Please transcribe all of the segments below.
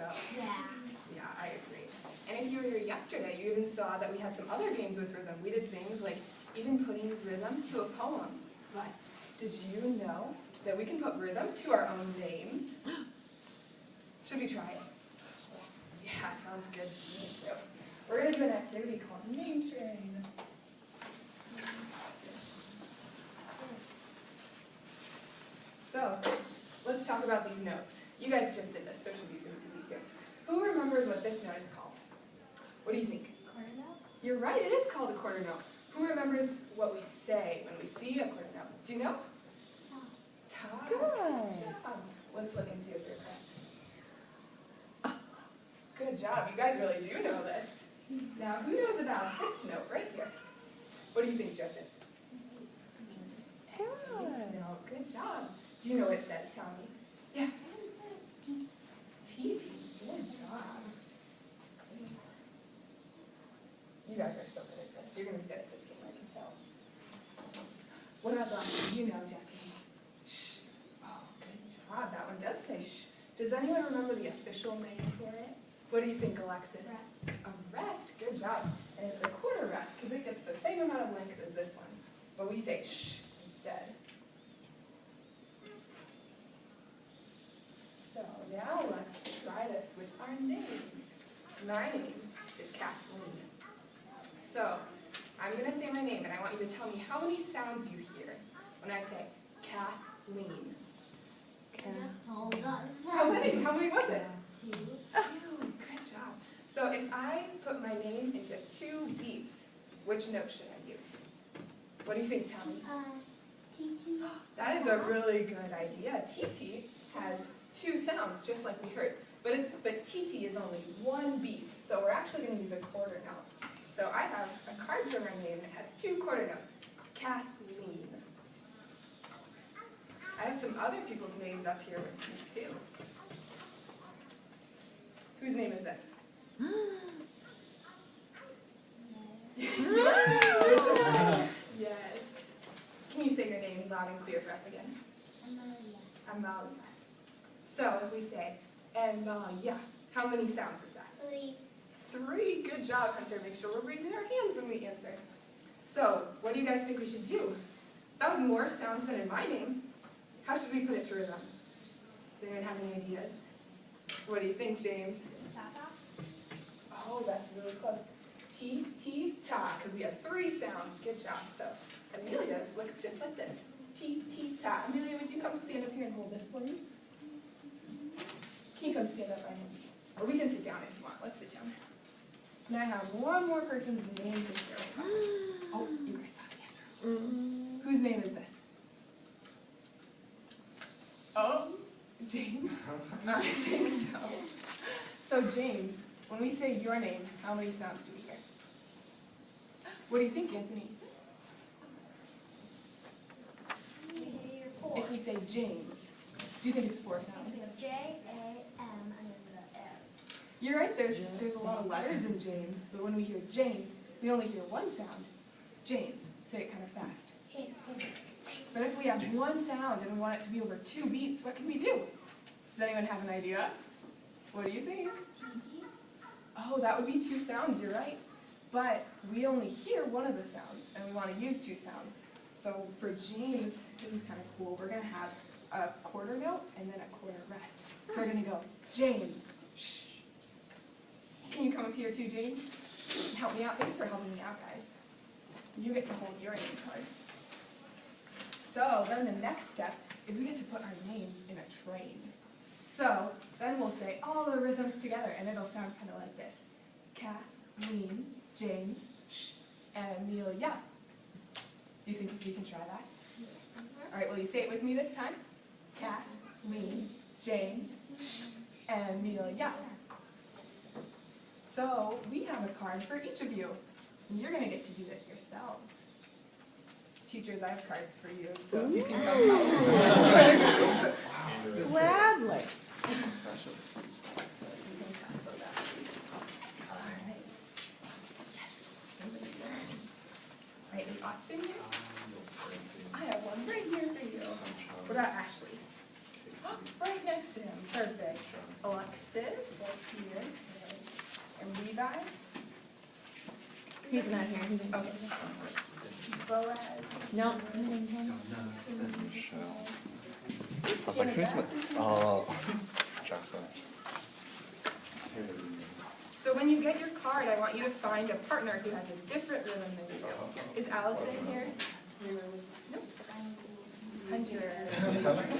so. Yeah. Yeah, I agree. And if you were here yesterday, you even saw that we had some other games with rhythm. We did things like even putting rhythm to a poem. But did you know that we can put rhythm to our own names? Should we try it? Yeah, sounds good to me too. We're going to do an activity called Name Train. So, let's talk about these notes. You guys just did this, so it should be really easy too. Who remembers what this note is called? What do you think? Quarter note? You're right, it is called a quarter note. Who remembers what we say when we see a quarter note? Do you know? Ta. Good. Job. Let's look and see if you're correct. Good job, you guys really do know this. Now, who knows about this note right here? What do you think, Joseph? Good. No, good job. Do you know what it says, Tommy? Yeah. T. Good job. You guys are so good at this. You're going to be good at this game, I can tell. What about that one? You know, Jackie. Shh. Oh, good job. That one does say shh. Does anyone remember the official name for it? What do you think, Alexis? Rest. A rest. Good job. And it's a quarter rest because it gets the same amount of length as this one. But we say shh instead. So now let's try this with our names. My name is Kathleen. So I'm going to say my name, and I want you to tell me how many sounds you hear when I say Kathleen. Just told us. How many? How many was it? 2. 2. Good job. So if I put my name into 2 beats, which note should I use? What do you think, Tommy? TT. That is a really good idea. TT has 2 sounds, just like we heard. But TT is only 1 beat, so we're actually going to use a quarter note. So I have a card for my name that has 2 quarter notes. Kathleen. I have some other people's names up here with me, too. Whose name is this? Yes. Can you say your name loud and clear for us again? Amalia. So if we say Amalia, how many sounds is that? 3. 3. Good job, Hunter. Make sure we're raising our hands when we answer. So what do you guys think we should do? That was more sounds than in my name. How should we put it to rhythm? Does anyone have any ideas? What do you think, James? Tata. Oh, that's really close. T, T, ta, because we have 3 sounds. Good job. So Amelia's looks just like this. T, T, ta. Amelia, would you come stand up here and hold this for me? Can you come stand up right here? Or we can sit down if you want. Let's sit down. And I have one more person's name to share with us. Oh, you guys saw the answer. Whose name is this? Oh, James? I think so. So James, when we say your name, how many sounds do we hear? What do you think, Anthony? If we say James, do you think it's 4 sounds? J-A-M and then the S. You're right, there's a lot of letters in James, but when we hear James, we only hear 1 sound. James, say it kind of fast. James. But if we have 1 sound and we want it to be over 2 beats, what can we do? Does anyone have an idea? What do you think? TT. Oh, that would be 2 sounds, you're right. But we only hear 1 of the sounds, and we want to use 2 sounds. So for James, this is kind of cool. We're going to have a quarter note and then a quarter rest. So we're going to go, James, shh. Can you come up here too, James? And help me out. Thanks for helping me out, guys. You get to hold your name card. So then the next step is we get to put our names in a train. So then we'll say all the rhythms together, and it'll sound kind of like this. Kathleen, James, shh, Amelia. Do you think we can try that? All right, will you say it with me this time? Kathleen, James, shh, Amelia. So we have a card for each of you, and you're going to get to do this yourselves. Teachers, I have cards for you, so you can come help. Gladly. Special. Excellent. You can pass those out. All right. Yes. All right, is Austin here? I have one right here for you. What about Ashley? Oh, right next to him. Perfect. Alexa. Alexis, right here. And Levi. He's not here. Okay. Boaz. No. I was like, who's my, oh, Jaffa. So when you get your card, I want you to find a partner who has a different rhythm than you do. Is Allison here? Nope. Hunter. I have a partner.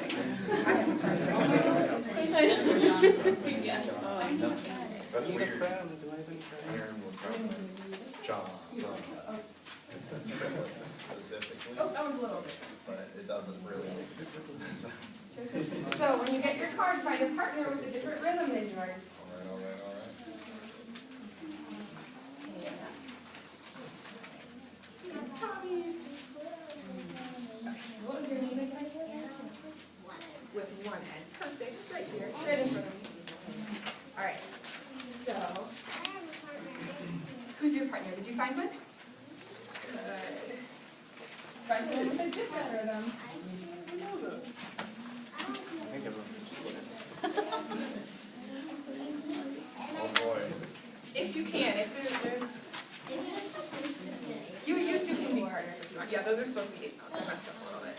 That's weird. Aaron would probably, John, it's triplets specifically, Oh, that one's a little different. but it doesn't really make a difference. So when you get your card, find a partner with a different rhythm than yours. All right. Tommy. Okay, what was your name again? With one N. Perfect. Right here. Right in front of me. All right. So, who's your partner? Did you find one? Good. Find someone with a different rhythm. Oh boy. If you can, if there's you two can be partners if you want. Yeah, those are supposed to be 8 pounds. I messed up a little bit.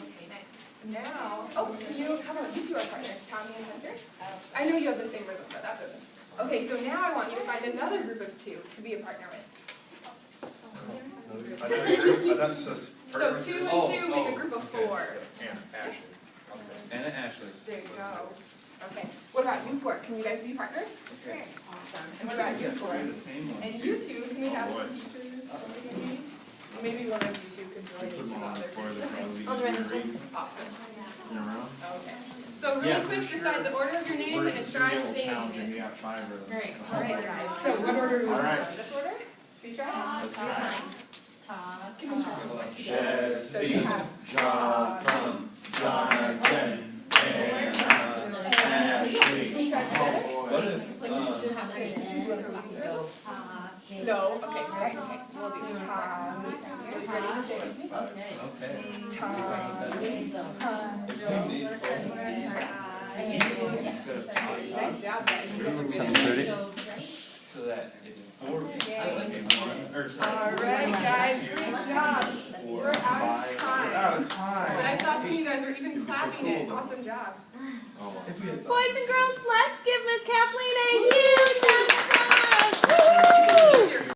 Okay, nice. Now, how about you two are partners, Tommy and Hunter? I know you have the same rhythm, but that's okay. Okay, so now I want you to find another group of 2 to be a partner with. So 2 and 2 make a group of 4. And Ashley. Anna Ashley. There you go. Okay. What about you 4? Can you guys be partners? Okay. Awesome. And what about you 4? We're the same one. And you 2, can we have some teachers? Maybe one of you 2 could join each other. I'll join this one. Awesome. In a row? Okay. So really quick, decide the order of your name and try saying it. We got 5 of them. All right, guys. So what order do we All want? right. This order? Should we try? Let's do Can we try? Jesse, Jotham, Jonathan, Anna, Ashley. Can we try together? What if, No? Okay, that's okay. We'll do Tom. Ready to say with me? okay. Nice job, guys. 7:30. So that it's 4 weeks. All right, guys, great job. We're out of time. But I saw some of you guys were even clapping it. Awesome job. If we had Boys and girls, let's give Miss Kathleen a huge